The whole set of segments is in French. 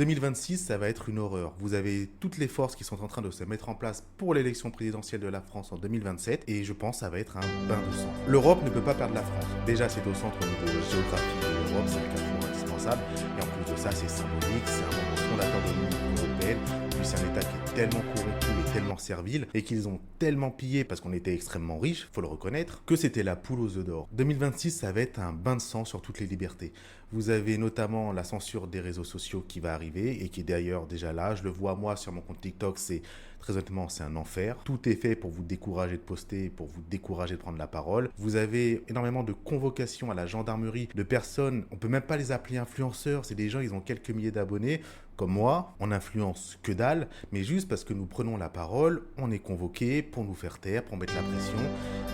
2026, ça va être une horreur. Vous avez toutes les forces qui sont en train de se mettre en place pour l'élection présidentielle de la France en 2027 et je pense que ça va être un bain de sang. L'Europe ne peut pas perdre la France. Déjà, c'est au centre au niveau géographique de l'Europe, c'est un carrefour indispensable. Et en plus de ça, c'est symbolique, c'est un membre fondateur de l'Union européenne. Puis c'est un État qui est tellement corrompu et tellement servile et qu'ils ont tellement pillé parce qu'on était extrêmement riche, faut le reconnaître, que c'était la poule aux œufs d'or. 2026, ça va être un bain de sang sur toutes les libertés. Vous avez notamment la censure des réseaux sociaux qui va arriver et qui est d'ailleurs déjà là. Je le vois moi sur mon compte TikTok, c'est très honnêtement, c'est un enfer. Tout est fait pour vous décourager de poster, pour vous décourager de prendre la parole. Vous avez énormément de convocations à la gendarmerie de personnes, on peut même pas les appeler influenceurs, c'est des gens, ils ont quelques milliers d'abonnés. Comme moi, on n'influence que dalle, mais juste parce que nous prenons la parole, on est convoqué pour nous faire taire, pour mettre la pression.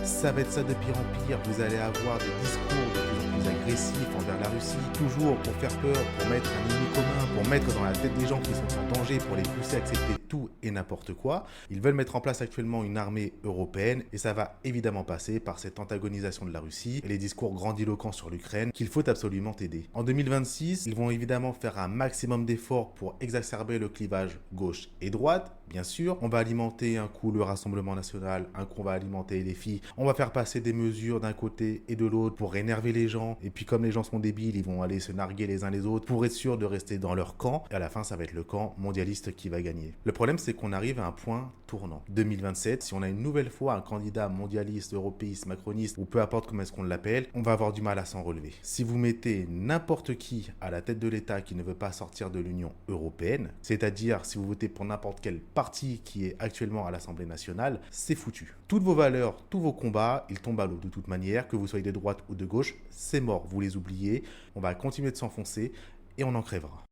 Ça va être ça de pire en pire. Vous allez avoir des discours de plus en plus agressifs envers la Russie, toujours pour faire peur, pour mettre un ennemi commun, pour mettre dans la tête des gens qui sont en danger, pour les pousser à accepter tout et n'importe quoi. Ils veulent mettre en place actuellement une armée européenne et ça va évidemment passer par cette antagonisation de la Russie et les discours grandiloquents sur l'Ukraine qu'il faut absolument aider. En 2026, ils vont évidemment faire un maximum d'efforts pour exacerber le clivage gauche et droite, bien sûr. On va alimenter un coup le Rassemblement national, un coup on va alimenter les filles. On va faire passer des mesures d'un côté et de l'autre pour énerver les gens. Et puis comme les gens sont débiles, ils vont aller se narguer les uns les autres pour être sûr de rester dans leur camp. Et à la fin, ça va être le camp mondialiste qui va gagner. Le problème, c'est qu'on arrive à un point tournant. 2027, si on a une nouvelle fois un candidat mondialiste, européiste, macroniste, ou peu importe comment est-ce qu'on l'appelle, on va avoir du mal à s'en relever. Si vous mettez n'importe qui à la tête de l'État qui ne veut pas sortir de l'Union européenne, c'est-à-dire si vous votez pour n'importe quel parti qui est actuellement à l'Assemblée nationale, c'est foutu. Toutes vos valeurs, tous vos combats, ils tombent à l'eau de toute manière, que vous soyez de droite ou de gauche, c'est mort, vous les oubliez, on va continuer de s'enfoncer et on en crèvera.